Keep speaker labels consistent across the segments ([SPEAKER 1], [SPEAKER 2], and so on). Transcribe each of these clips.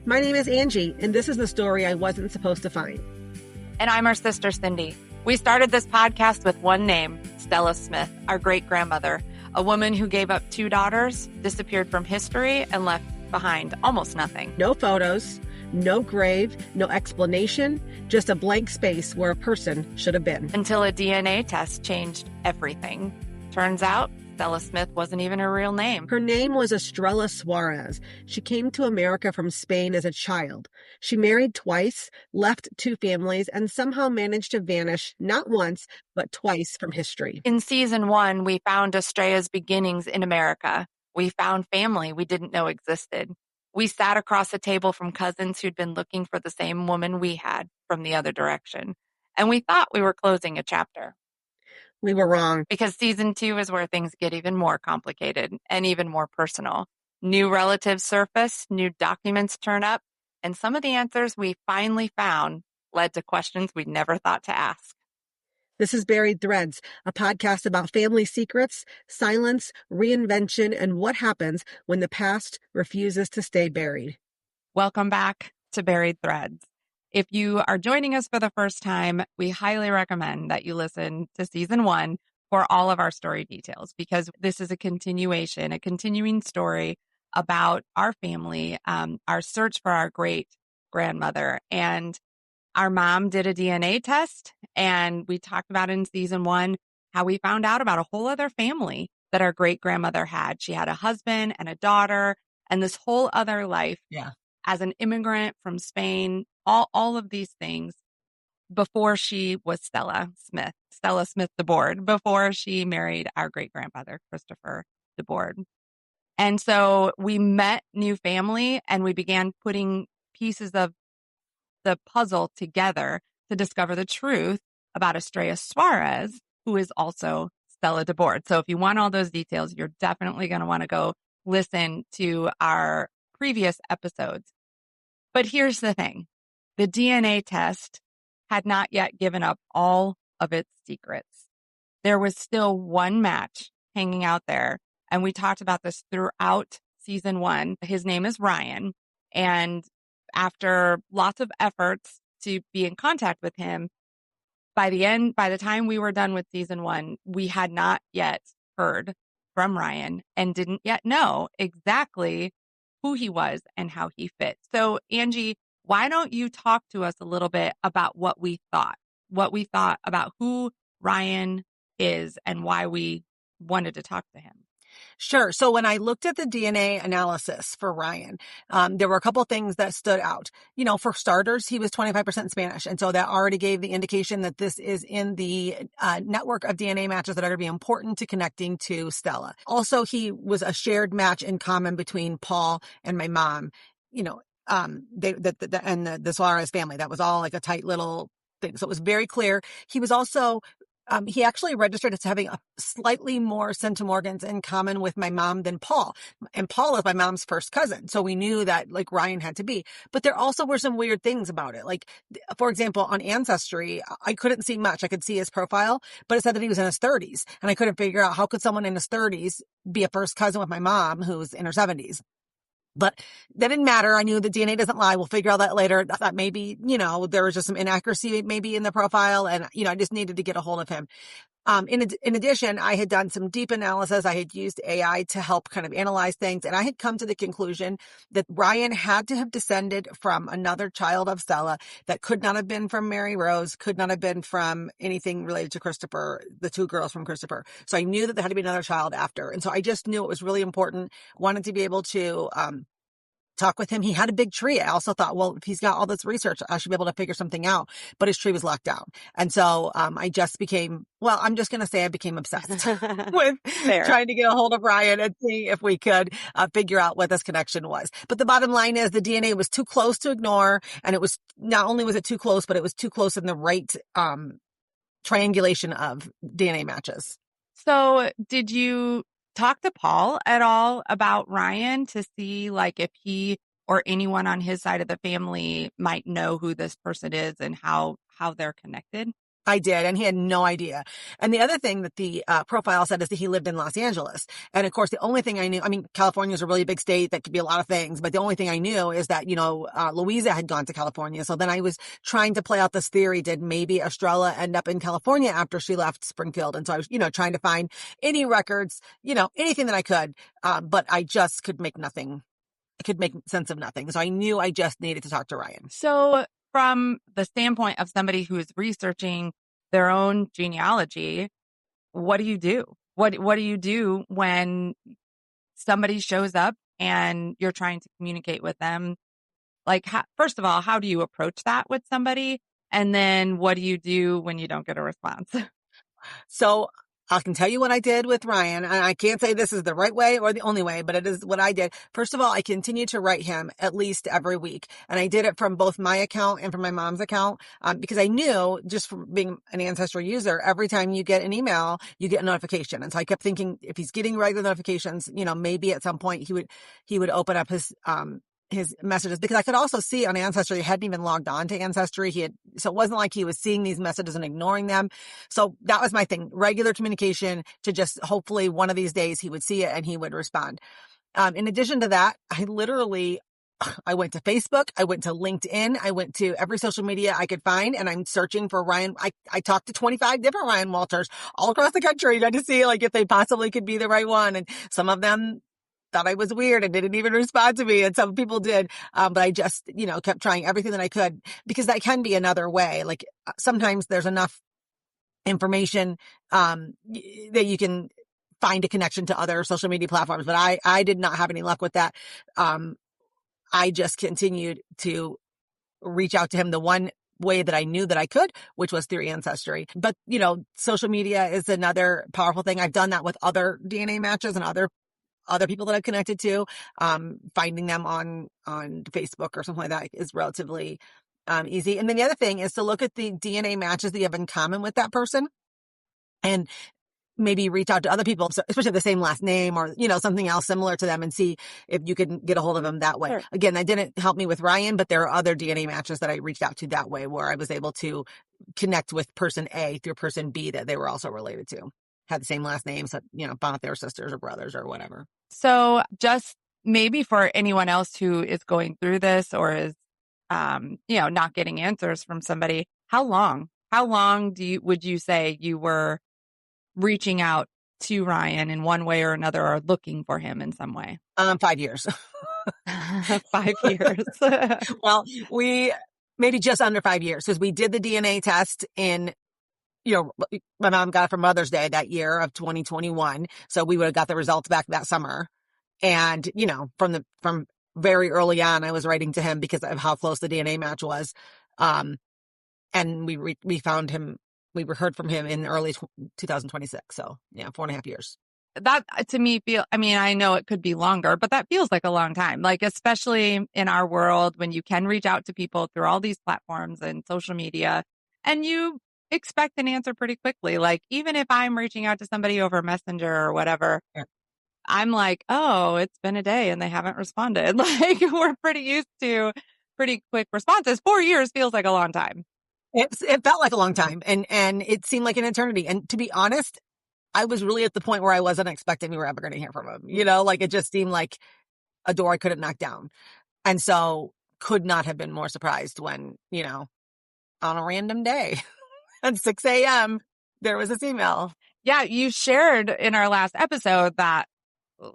[SPEAKER 1] My name is Angie, and this is the story I wasn't supposed to find.
[SPEAKER 2] And I'm our sister, Cindy. We started this podcast with one name, Stella Smith, our great-grandmother, a woman who gave up 2 daughters, disappeared from history, and left behind almost nothing.
[SPEAKER 1] No photos, no grave, no explanation, just a blank space where a person should have been.
[SPEAKER 2] Until a DNA test changed everything. Turns out, Stella Smith wasn't even her real name.
[SPEAKER 1] Her name was Estrella Suarez. She came to America from Spain as a child. She married twice, left 2 families, and somehow managed to vanish not once, but twice from history.
[SPEAKER 2] In season 1, we found Estrella's beginnings in America. We found family we didn't know existed. We sat across a table from cousins who'd been looking for the same woman we had from the other direction. And we thought we were closing a chapter.
[SPEAKER 1] We were wrong.
[SPEAKER 2] Because season 2 is where things get even more complicated and even more personal. New relatives surface, new documents turn up, and some of the answers we finally found led to questions we'd never thought to ask.
[SPEAKER 1] This is Buried Threads, a podcast about family secrets, silence, reinvention, and what happens when the past refuses to stay buried.
[SPEAKER 2] Welcome back to Buried Threads. If you are joining us for the first time, we highly recommend that you listen to season 1 for all of our story details, because this is a continuing story about our family, our search for our great grandmother. And our mom did a DNA test, and we talked about in season 1 how we found out about a whole other family that our great grandmother had. She had a husband and a daughter and this whole other life as an immigrant from Spain. All of these things before she was Stella Smith DeBoard, before she married our great-grandfather, Christopher DeBoard. And so we met new family and we began putting pieces of the puzzle together to discover the truth about Estrella Suarez, who is also Stella DeBoard. So if you want all those details, you're definitely going to want to go listen to our previous episodes. But here's the thing. The DNA test had not yet given up all of its secrets. There was still one match hanging out there, and we talked about this throughout season 1. His name is Ryan, and after lots of efforts to be in contact with him, by the time we were done with season 1, we had not yet heard from Ryan and didn't yet know exactly who he was and how he fit. So, Angie, why don't you talk to us a little bit about what we thought about who Ryan is and why we wanted to talk to him?
[SPEAKER 1] Sure. So when I looked at the DNA analysis for Ryan, there were a couple of things that stood out. For starters, he was 25% Spanish. And so that already gave the indication that this is in the network of DNA matches that are going to be important to connecting to Stella. Also, he was a shared match in common between Paul and my mom. The Suarez family. That was all like a tight little thing. So it was very clear. He was also, he actually registered as having a slightly more centimorgans in common with my mom than Paul. And Paul is my mom's first cousin. So we knew that like Ryan had to be. But there also were some weird things about it. Like, for example, on Ancestry, I couldn't see much. I could see his profile, but it said that he was in his 30s. And I couldn't figure out how could someone in his 30s be a first cousin with my mom who's in her 70s. But that didn't matter. I knew the DNA doesn't lie. We'll figure all that later. I thought maybe, there was just some inaccuracy maybe in the profile. And, I just needed to get a hold of him. In addition, I had done some deep analysis. I had used AI to help kind of analyze things. And I had come to the conclusion that Ryan had to have descended from another child of Stella that could not have been from Mary Rose, could not have been from anything related to Christopher, the 2 girls from Christopher. So I knew that there had to be another child after. And so I just knew it was really important. Wanted to be able to, talk with him. He had a big tree. I also thought, well, if he's got all this research, I should be able to figure something out. But his tree was locked down. And so I just became, I'm just going to say I became obsessed with trying to get a hold of Ryan and see if we could figure out what this connection was. But the bottom line is the DNA was too close to ignore. And it was, not only was it too close, but it was too close in the right triangulation of DNA matches.
[SPEAKER 2] So did you talk to Paul at all about Ryan to see like if he or anyone on his side of the family might know who this person is and how they're connected?
[SPEAKER 1] I did, and he had no idea. And the other thing that the profile said is that he lived in Los Angeles. And of course, the only thing I knew, I mean, California is a really big state that could be a lot of things, but the only thing I knew is that, Louisa had gone to California. So then I was trying to play out this theory. Did maybe Estrella end up in California after she left Springfield? And so I was, trying to find any records, anything that I could. But I just could make nothing. I could make sense of nothing. So I knew I just needed to talk to Ryan.
[SPEAKER 2] So from the standpoint of somebody who is researching their own genealogy, what do you do? What do you do when somebody shows up and you're trying to communicate with them? Like, first of all, how do you approach that with somebody? And then what do you do when you don't get a response?
[SPEAKER 1] So I can tell you what I did with Ryan, and I can't say this is the right way or the only way, but it is what I did. First of all, I continued to write him at least every week, and I did it from both my account and from my mom's account, because I knew, just from being an Ancestry user, every time you get an email, you get a notification. And so I kept thinking, if he's getting regular notifications, maybe at some point he would open up his messages, because I could also see on Ancestry, he hadn't even logged on to Ancestry. So it wasn't like he was seeing these messages and ignoring them. So that was my thing, regular communication, to just hopefully one of these days he would see it and he would respond. In addition to that, I went to Facebook, I went to LinkedIn, I went to every social media I could find, and I'm searching for Ryan. I talked to 25 different Ryan Walters all across the country, trying to see if they possibly could be the right one. And some of them thought I was weird and didn't even respond to me. And some people did. But I just, kept trying everything that I could, because that can be another way. Like, sometimes there's enough information, that you can find a connection to other social media platforms. But I did not have any luck with that. I just continued to reach out to him the one way that I knew that I could, which was through Ancestry. But, social media is another powerful thing. I've done that with other DNA matches and other people that I've connected to. Finding them on Facebook or something like that is relatively easy. And then the other thing is to look at the DNA matches that you have in common with that person, and maybe reach out to other people, especially the same last name, or, something else similar to them, and see if you can get a hold of them that way. Sure. Again, that didn't help me with Ryan, but there are other DNA matches that I reached out to that way, where I was able to connect with person A through person B that they were also related to, had the same last names, so, found out they were sisters or brothers or whatever.
[SPEAKER 2] So just maybe for anyone else who is going through this, or is, not getting answers from somebody, how long would you say you were reaching out to Ryan in one way or another, or looking for him in some way?
[SPEAKER 1] 5 years.
[SPEAKER 2] 5 years.
[SPEAKER 1] Well, we maybe just under 5 years, because we did the DNA test in, my mom got it for Mother's Day that year of 2021. So we would have got the results back that summer. And, from very early on, I was writing to him because of how close the DNA match was. And we found him, we heard from him in early 2026. So yeah, 4.5 years.
[SPEAKER 2] That to me I know it could be longer, but that feels like a long time. Like, especially in our world, when you can reach out to people through all these platforms and social media, and you expect an answer pretty quickly. Like, even if I'm reaching out to somebody over Messenger or whatever, yeah, I'm like, oh, it's been a day and they haven't responded. Like, we're pretty used to pretty quick responses. 4 years feels like a long time.
[SPEAKER 1] It felt like a long time, and it seemed like an eternity. And to be honest, I was really at the point where I wasn't expecting we were ever going to hear from him. It just seemed like a door I couldn't knock down. And so could not have been more surprised when, on a random day at 6 a.m., there was this email.
[SPEAKER 2] Yeah, you shared in our last episode that,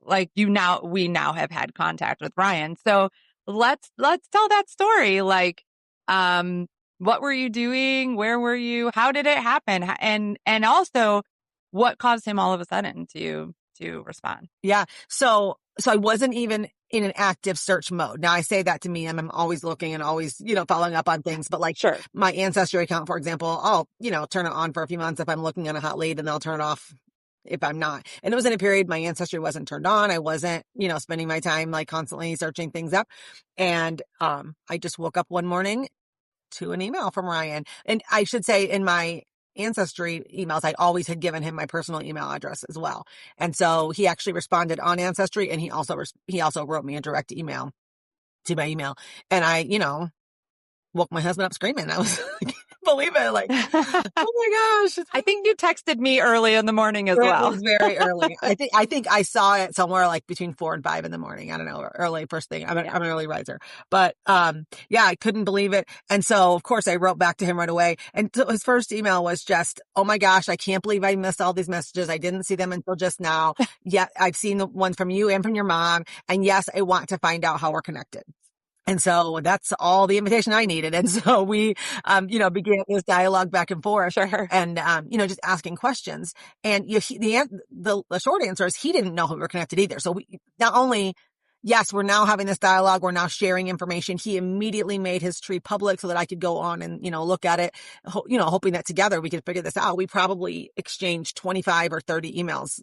[SPEAKER 2] like, we now have had contact with Ryan. So let's tell that story. Like, what were you doing? Where were you? How did it happen? And also, what caused him all of a sudden to respond?
[SPEAKER 1] Yeah. So I wasn't even in an active search mode. Now, I say that to me, and I'm always looking and always, following up on things. But like, sure, my Ancestry account, for example, I'll, turn it on for a few months if I'm looking at a hot lead, and then I'll turn it off if I'm not. And it was in a period my Ancestry wasn't turned on. I wasn't, spending my time like constantly searching things up. And I just woke up one morning to an email from Ryan. And I should say, in my Ancestry emails, I always had given him my personal email address as well. And so he actually responded on Ancestry, and he also wrote me a direct email to my email. And I, woke my husband up screaming. I was believe it. Like, oh my gosh.
[SPEAKER 2] I think you texted me early in the morning as
[SPEAKER 1] It
[SPEAKER 2] well.
[SPEAKER 1] was very early. I think I saw it somewhere like between 4 and 5 in the morning. I don't know, early first thing. I'm an early riser, but yeah, I couldn't believe it. And so of course I wrote back to him right away. And so his first email was just, "Oh my gosh, I can't believe I missed all these messages. I didn't see them until just now. Yeah, I've seen the ones from you and from your mom. And yes, I want to find out how we're connected." And so that's all the invitation I needed. And so we, began this dialogue back and forth
[SPEAKER 2] Sure.
[SPEAKER 1] and, just asking questions. And the short answer is he didn't know we were connected either. So we not only, yes, we're now having this dialogue, we're now sharing information. He immediately made his tree public so that I could go on and, look at it, hoping that together we could figure this out. We probably exchanged 25 or 30 emails,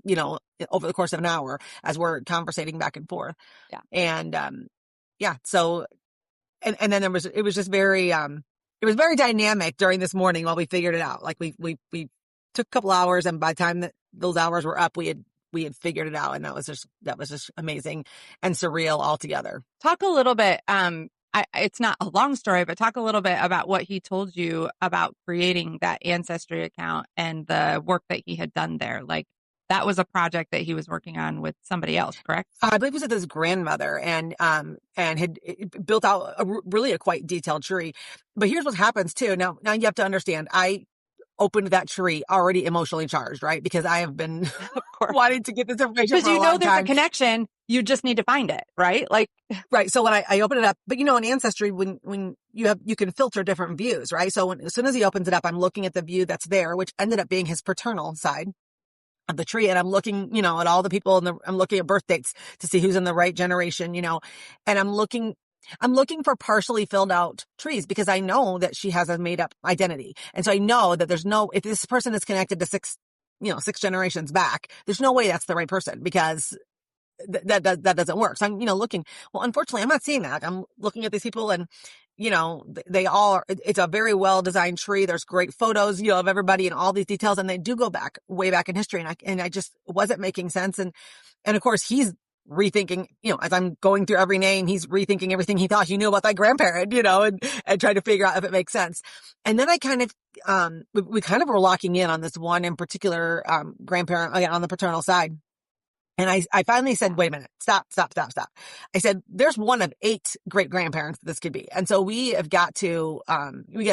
[SPEAKER 1] over the course of an hour as we're conversating back and forth.
[SPEAKER 2] Yeah.
[SPEAKER 1] And, yeah. So, and then it was just very, it was very dynamic during this morning while we figured it out. Like we took a couple hours, and by the time that those hours were up, we had figured it out. And that was just amazing and surreal altogether.
[SPEAKER 2] Talk a little bit, it's not a long story, but talk a little bit about what he told you about creating that Ancestry account and the work that he had done there. Like, that was a project that he was working on with somebody else, correct?
[SPEAKER 1] I believe it was with his grandmother, and had built out really a quite detailed tree. But here's what happens too. Now you have to understand, I opened that tree already emotionally charged, right? Because I have been
[SPEAKER 2] Of course.
[SPEAKER 1] wanting to get this information
[SPEAKER 2] Because
[SPEAKER 1] for a long
[SPEAKER 2] there's
[SPEAKER 1] time.
[SPEAKER 2] a connection. You just need to find it, right? Like,
[SPEAKER 1] right. So when I open it up, but in Ancestry, when you can filter different views, right? So as soon as he opens it up, I'm looking at the view that's there, which ended up being his paternal side of the tree. And I'm looking, at all the people, and I'm looking at birth dates to see who's in the right generation, and I'm looking for partially filled out trees because I know that she has a made up identity. And so I know that if this person is connected to six generations back, there's no way that's the right person, because that doesn't work. So I'm, looking, well, unfortunately, I'm not seeing that. I'm looking at these people, and, they all are, it's a very well designed tree. There's great photos, of everybody and all these details. And they do go back way back in history. And I just wasn't making sense. And of course he's rethinking, as I'm going through every name, he's rethinking everything he thought he knew about that grandparent, and trying to figure out if it makes sense. And then I kind of, we kind of were locking in on this one in particular, grandparent on the paternal side. And I finally said, wait a minute, stop. I said, there's one of 8 great grandparents this could be. And so we have got to,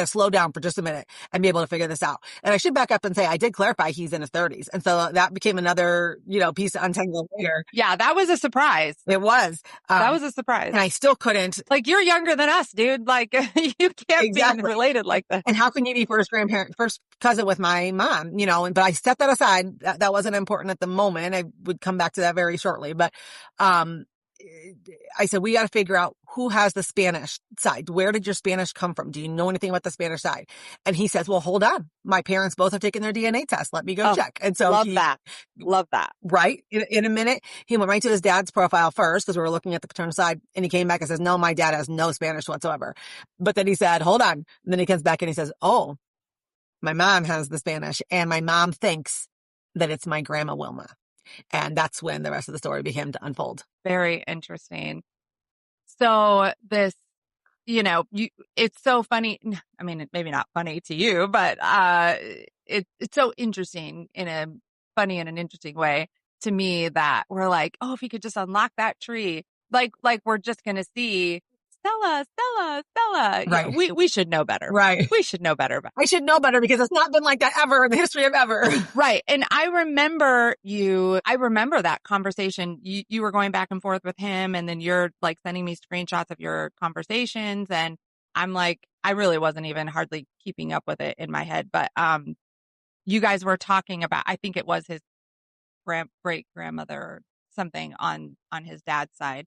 [SPEAKER 1] slow down for just a minute and be able to figure this out. And I should back up and say, I did clarify he's in his 30s. And so that became another, piece to untangle later.
[SPEAKER 2] Yeah, that was a surprise.
[SPEAKER 1] It was.
[SPEAKER 2] That was a surprise.
[SPEAKER 1] And I still couldn't.
[SPEAKER 2] Like, you're younger than us, dude. Like, you can't be related like that.
[SPEAKER 1] And how can you be first cousin with my mom, but I set that aside. That wasn't important at the moment. I would come back to that very shortly. But, I said, we got to figure out who has the Spanish side. Where did your Spanish come from? Do you know anything about the Spanish side? And he says, well, hold on. My parents both have taken their DNA test. Let me go check. And so
[SPEAKER 2] Love that.
[SPEAKER 1] Right. In a minute, he went right to his dad's profile first, because we were looking at the paternal side, and he came back and says, no, my dad has no Spanish whatsoever. But then he said, hold on. And then he comes back and he says, oh, my mom has the Spanish, and my mom thinks that it's my grandma Wilma. And that's when the rest of the story began to unfold. Very
[SPEAKER 2] interesting. So this, it's so funny. I mean, maybe not funny to you, but it's so interesting in a funny and an interesting way to me that we're like, oh, if he could just unlock that tree, like we're just going to see Stella.
[SPEAKER 1] Right.
[SPEAKER 2] We should know better.
[SPEAKER 1] Right.
[SPEAKER 2] We should know better.
[SPEAKER 1] I should know better, because it's not been like that ever in the history of ever.
[SPEAKER 2] Right. And I remember that conversation. You were going back and forth with him, and then you're like sending me screenshots of your conversations. And I'm like, I really wasn't even hardly keeping up with it in my head. But you guys were talking about, I think it was his great grandmother or something on his dad's side.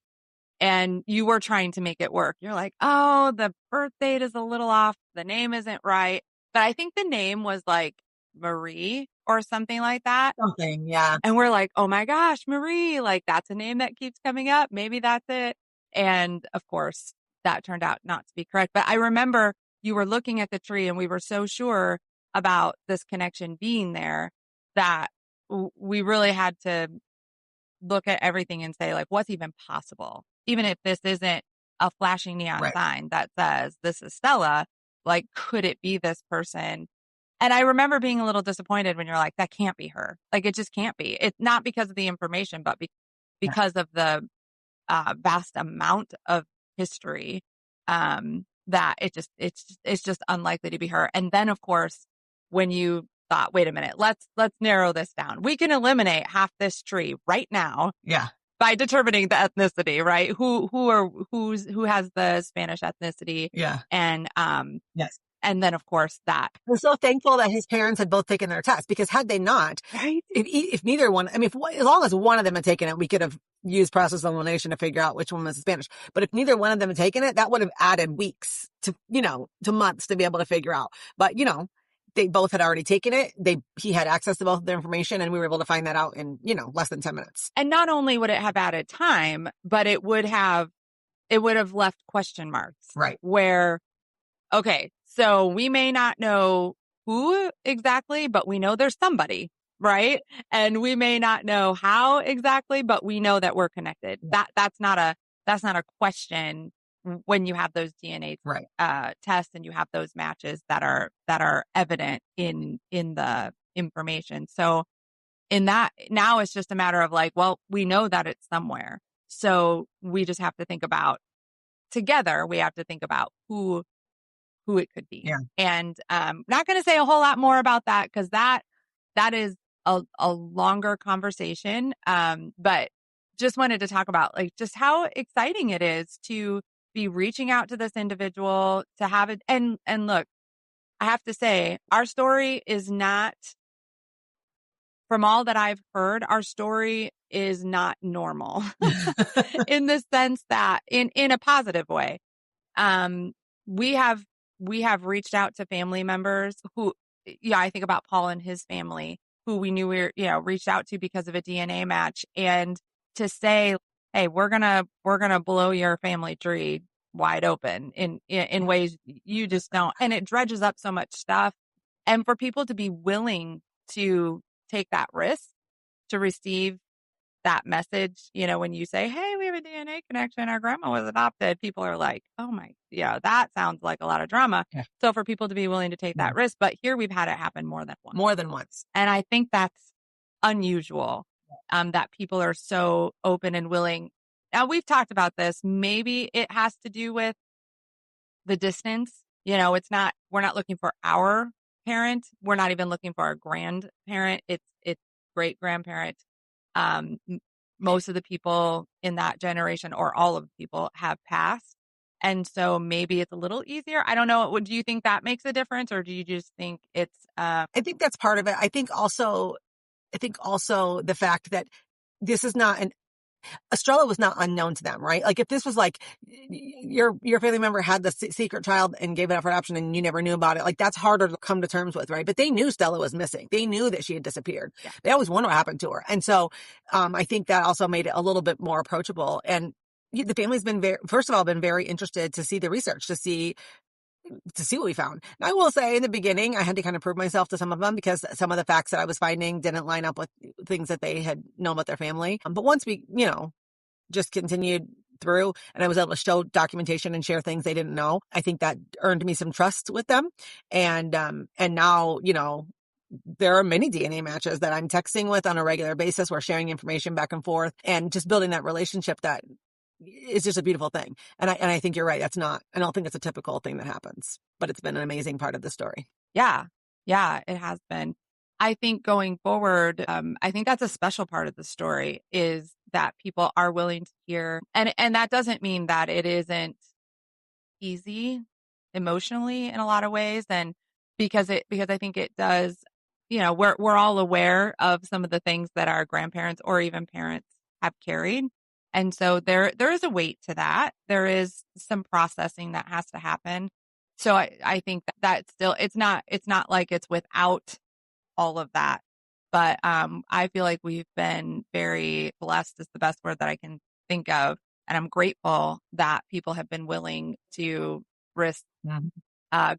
[SPEAKER 2] And you were trying to make it work. You're like, oh, the birth date is a little off. The name isn't right. But I think the name was like Marie or something like that.
[SPEAKER 1] Something, yeah.
[SPEAKER 2] And we're like, oh my gosh, Marie, like that's a name that keeps coming up. Maybe that's it. And of course, that turned out not to be correct. But I remember you were looking at the tree, and we were so sure about this connection being there that we really had to look at everything and say, like, what's even possible? Even if this isn't a flashing neon sign that says this is Stella, Like, could it be this person? And I remember being a little disappointed when you're like, that can't be her. Like, it just can't be. It's not because of the information, but
[SPEAKER 1] Yeah.
[SPEAKER 2] because of the vast amount of history, that it's just unlikely to be her. And then, of course, when you thought, wait a minute, let's narrow this down. We can eliminate half this tree right now
[SPEAKER 1] Yeah.
[SPEAKER 2] by determining the ethnicity, right? Who has the Spanish ethnicity,
[SPEAKER 1] Yeah.
[SPEAKER 2] and
[SPEAKER 1] Yes.
[SPEAKER 2] and then of course that.
[SPEAKER 1] I'm so thankful that his parents had both taken their test, because had they not,
[SPEAKER 2] Right.
[SPEAKER 1] if neither one, I mean, as long as one of them had taken it, we could have used process elimination to figure out which one was Spanish. But if neither one of them had taken it, that would have added weeks to, to months to be able to figure out. But, they both had already taken it. He had access to both of their information, and we were able to find that out in, less than 10 minutes.
[SPEAKER 2] And not only would it have added time, but it would have left question marks.
[SPEAKER 1] Right.
[SPEAKER 2] Where, okay, so we may not know who exactly, but we know there's somebody, right? And we may not know how exactly, but we know that we're connected.
[SPEAKER 1] Yeah.
[SPEAKER 2] That's not a question when you have those DNA
[SPEAKER 1] Right.
[SPEAKER 2] tests and you have those matches that are evident in the information. So in that, now it's just a matter of like, well, we know that it's somewhere. So we just have to think about together, we have to think about who it could be.
[SPEAKER 1] Yeah.
[SPEAKER 2] And not going to say a whole lot more about that, because that is a longer conversation. But just wanted to talk about like just how exciting it is to be reaching out to this individual, to have it. And look, I have to say, our story is not, from all that I've heard, our story is not normal in the sense that in a positive way. We have reached out to family members who, I think about Paul and his family, who we knew reached out to because of a DNA match, and to say, hey, we're gonna blow your family tree wide open in ways you just don't, and it dredges up so much stuff, and for people to be willing to take that risk to receive that message, when you say, hey, we have a DNA connection, our grandma was adopted, people are like, oh my, that sounds like a lot of drama.
[SPEAKER 1] Yeah.
[SPEAKER 2] So for people to be willing to take that risk, but here we've had it happen more than once.
[SPEAKER 1] More than once.
[SPEAKER 2] And I think that's unusual, that people are so open and willing. Now, we've talked about this. Maybe it has to do with the distance. We're not looking for our parent. We're not even looking for our grandparent. It's great grandparent. Most of the people in that generation, or all of the people, have passed. And so maybe it's a little easier. I don't know. Do you think that makes a difference, or do you just think it's
[SPEAKER 1] I think that's part of it. I think also the fact that this is not Estrella was not unknown to them, right? Like if this was like your family member had the secret child and gave it up for adoption and you never knew about it, like that's harder to come to terms with, right? But they knew Stella was missing. They knew that she had disappeared.
[SPEAKER 2] Yeah.
[SPEAKER 1] They always wondered what happened to her. And so I think that also made it a little bit more approachable. And the family's been very interested to see the research, to see what we found. And I will say, in the beginning, I had to kind of prove myself to some of them, because some of the facts that I was finding didn't line up with things that they had known about their family. But once we, just continued through, and I was able to show documentation and share things they didn't know, I think that earned me some trust with them. And now, there are many DNA matches that I'm texting with on a regular basis. We're sharing information back and forth and just building that relationship that is just a beautiful thing. And I think you're right. I don't think it's a typical thing that happens, but it's been an amazing part of the story.
[SPEAKER 2] Yeah. Yeah, it has been. I think going forward, I think that's a special part of the story, is that people are willing to hear. And that doesn't mean that it isn't easy emotionally in a lot of ways. And because I think it does, we're all aware of some of the things that our grandparents or even parents have carried. And so there is a weight to that. There is some processing that has to happen. So I think that still, it's not like it's without all of that. But I feel like we've been very blessed, is the best word that I can think of. And I'm grateful that people have been willing to risk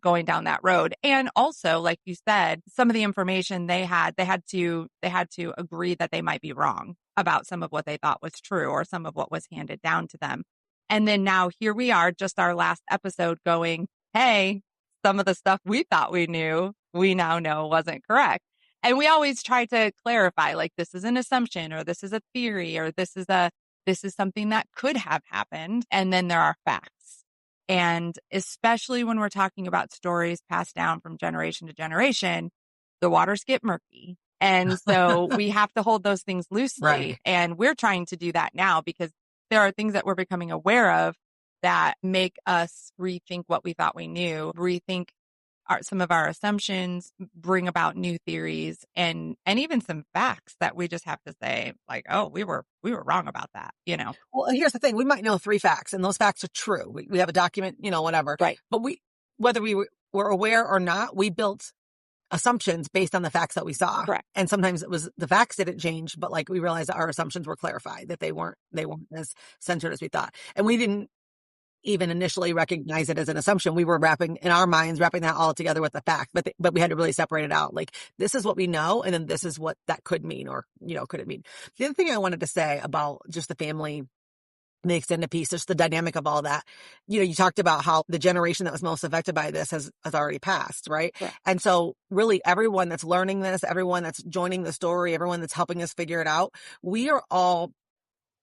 [SPEAKER 2] going down that road. And also, like you said, some of the information they had to agree that they might be wrong about some of what they thought was true, or some of what was handed down to them. And then now here we are, just our last episode, going, hey, some of the stuff we thought we knew, we now know wasn't correct. And we always try to clarify, like, this is an assumption, or this is a theory, or this is something that could have happened. And then there are facts. And especially when we're talking about stories passed down from generation to generation, the waters get murky. And so we have to hold those things loosely.
[SPEAKER 1] Right.
[SPEAKER 2] And we're trying to do that now because there are things that we're becoming aware of that make us rethink what we thought we knew, rethink some of our assumptions, bring about new theories, and even some facts that we just have to say, like, oh, we were wrong about that, you know?
[SPEAKER 1] Well, here's the thing. We might know 3 facts and those facts are true. We have a document, whatever.
[SPEAKER 2] Right.
[SPEAKER 1] But whether we were aware or not, we built assumptions based on the facts that we saw.
[SPEAKER 2] Correct.
[SPEAKER 1] And sometimes it was the facts didn't change, but like we realized that our assumptions were clarified, that they weren't as centered as we thought. And we didn't even initially recognize it as an assumption. We were wrapping that all together with the fact, but we had to really separate it out. Like, this is what we know, and then this is what that could mean, or, could it mean. The other thing I wanted to say about just the family, the extended piece, just the dynamic of all that. You talked about how the generation that was most affected by this has already passed, right?
[SPEAKER 2] Correct.
[SPEAKER 1] And so really everyone that's learning this, everyone that's joining the story, everyone that's helping us figure it out, we are all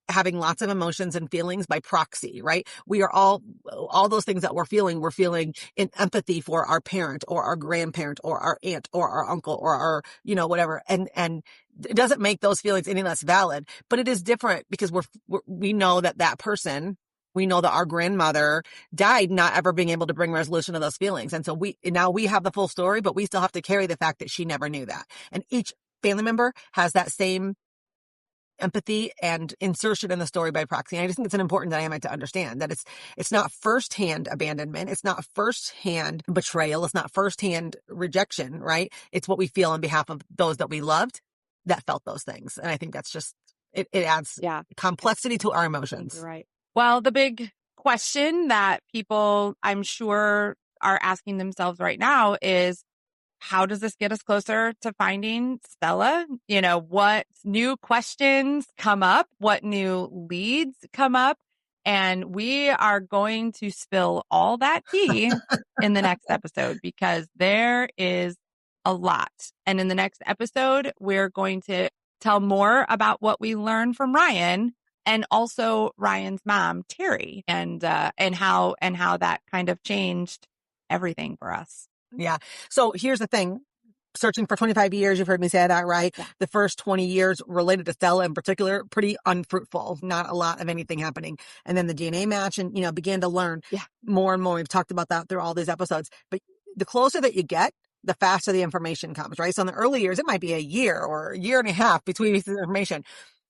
[SPEAKER 1] having lots of emotions and feelings by proxy, right? We are all those things that we're feeling in empathy for our parent or our grandparent or our aunt or our uncle or our, whatever. And it doesn't make those feelings any less valid, but it is different because we know that person, we know that our grandmother died not ever being able to bring resolution to those feelings. And so now we have the full story, but we still have to carry the fact that she never knew that. And each family member has that same empathy and insertion in the story by proxy. And I just think it's an important dynamic to understand that it's not firsthand abandonment. It's not firsthand betrayal. It's not firsthand rejection, right? It's what we feel on behalf of those that we loved that felt those things. And I think that's just, it adds complexity to our emotions.
[SPEAKER 2] You're right. Well, the big question that people, I'm sure, are asking themselves right now is, how does this get us closer to finding Stella? What new questions come up? What new leads come up? And we are going to spill all that tea in the next episode because there is a lot. And in the next episode, we're going to tell more about what we learned from Ryan and also Ryan's mom, Terry, and how that kind of changed everything for us.
[SPEAKER 1] Yeah. So here's the thing. Searching for 25 years, you've heard me say that, right? Yeah. The first 20 years related to Stella in particular, pretty unfruitful, not a lot of anything happening. And then the DNA match and, began to learn more and more. We've talked about that through all these episodes. But the closer that you get, the faster the information comes, right? So in the early years, it might be a year or a year and a half between pieces of information.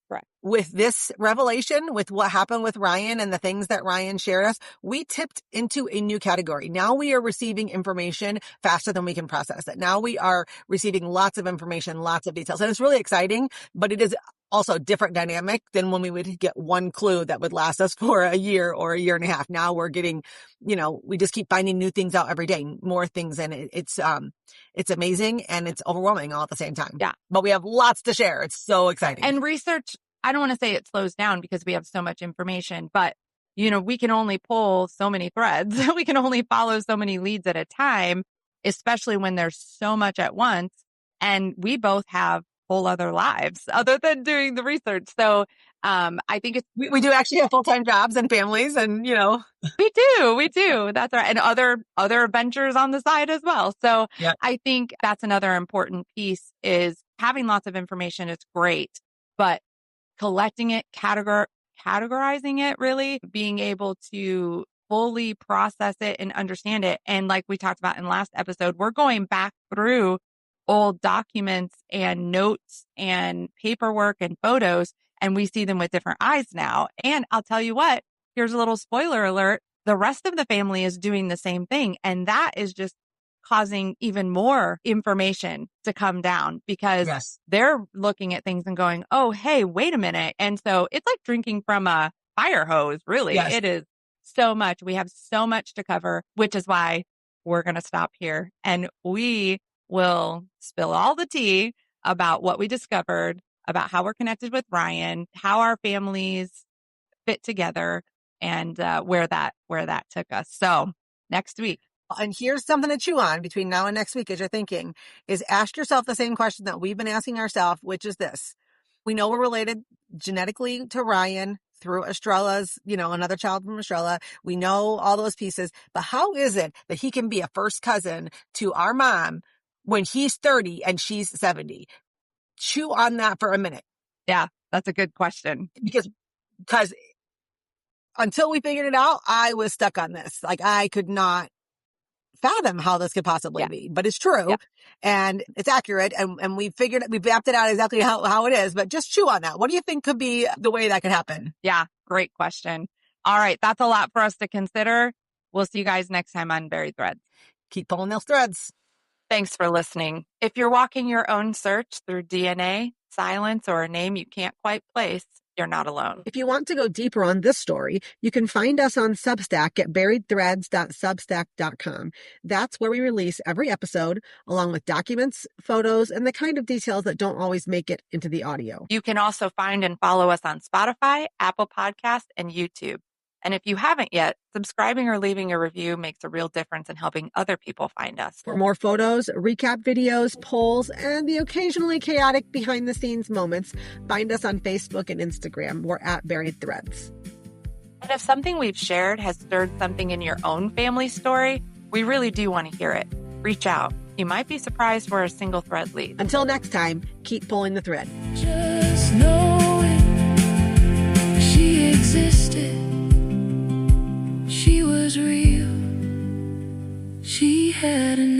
[SPEAKER 2] Right.
[SPEAKER 1] With this revelation, with what happened with Ryan and the things that Ryan shared us, we tipped into a new category. Now we are receiving information faster than we can process it. Now we are receiving lots of information, lots of details. And it's really exciting, but it is also a different dynamic than when we would get one clue that would last us for a year or a year and a half. Now we're getting, we just keep finding new things out every day, more things. And it's amazing and it's overwhelming all at the same time.
[SPEAKER 2] Yeah.
[SPEAKER 1] But we have lots to share. It's so exciting.
[SPEAKER 2] And research, I don't want to say it slows down because we have so much information, but we can only pull so many threads. We can only follow so many leads at a time, especially when there's so much at once. And we both have whole other lives other than doing the research. So I think
[SPEAKER 1] we do actually have full-time jobs and families and,
[SPEAKER 2] we do. That's right. And other ventures on the side as well. So I think that's another important piece is having lots of information is great, but collecting it, categorizing it, really being able to fully process it and understand it. And like we talked about in the last episode, we're going back through old documents and notes and paperwork and photos, and we see them with different eyes now. And I'll tell you what, here's a little spoiler alert. The rest of the family is doing the same thing. And that is just causing even more information to come down because they're looking at things and going, oh, hey, wait a minute. And so it's like drinking from a fire hose, really.
[SPEAKER 1] Yes.
[SPEAKER 2] It is so much. We have so much to cover, which is why we're going to stop here and we will spill all the tea about what we discovered, about how we're connected with Ryan, how our families fit together, and where that took us. So next week.
[SPEAKER 1] And here's something to chew on between now and next week as you're thinking, is ask yourself the same question that we've been asking ourselves, which is this. We know we're related genetically to Ryan through Estrella's, another child from Estrella. We know all those pieces, but how is it that he can be a first cousin to our mom when he's 30 and she's 70? Chew on that for a minute.
[SPEAKER 2] Yeah, that's a good question.
[SPEAKER 1] Because until we figured it out, I was stuck on this. Like, I could not fathom how this could possibly be, but it's true and it's accurate. And we've mapped it out exactly how it is, but just chew on that. What do you think could be the way that could happen?
[SPEAKER 2] Yeah, great question. All right. That's a lot for us to consider. We'll see you guys next time on Buried Threads.
[SPEAKER 1] Keep pulling those threads.
[SPEAKER 2] Thanks for listening. If you're walking your own search through DNA, silence, or a name you can't quite place, you're not alone.
[SPEAKER 1] If you want to go deeper on this story, you can find us on Substack at buriedthreads.substack.com. That's where we release every episode, along with documents, photos, and the kind of details that don't always make it into the audio.
[SPEAKER 2] You can also find and follow us on Spotify, Apple Podcasts, and YouTube. And if you haven't yet, subscribing or leaving a review makes a real difference in helping other people find us.
[SPEAKER 1] For more photos, recap videos, polls, and the occasionally chaotic behind-the-scenes moments, find us on Facebook and Instagram. We're at Buried Threads.
[SPEAKER 2] And if something we've shared has stirred something in your own family story, we really do want to hear it. Reach out. You might be surprised where a single thread leads.
[SPEAKER 1] Until next time, keep pulling the thread.
[SPEAKER 3] Just knowing she existed. She was real. She had an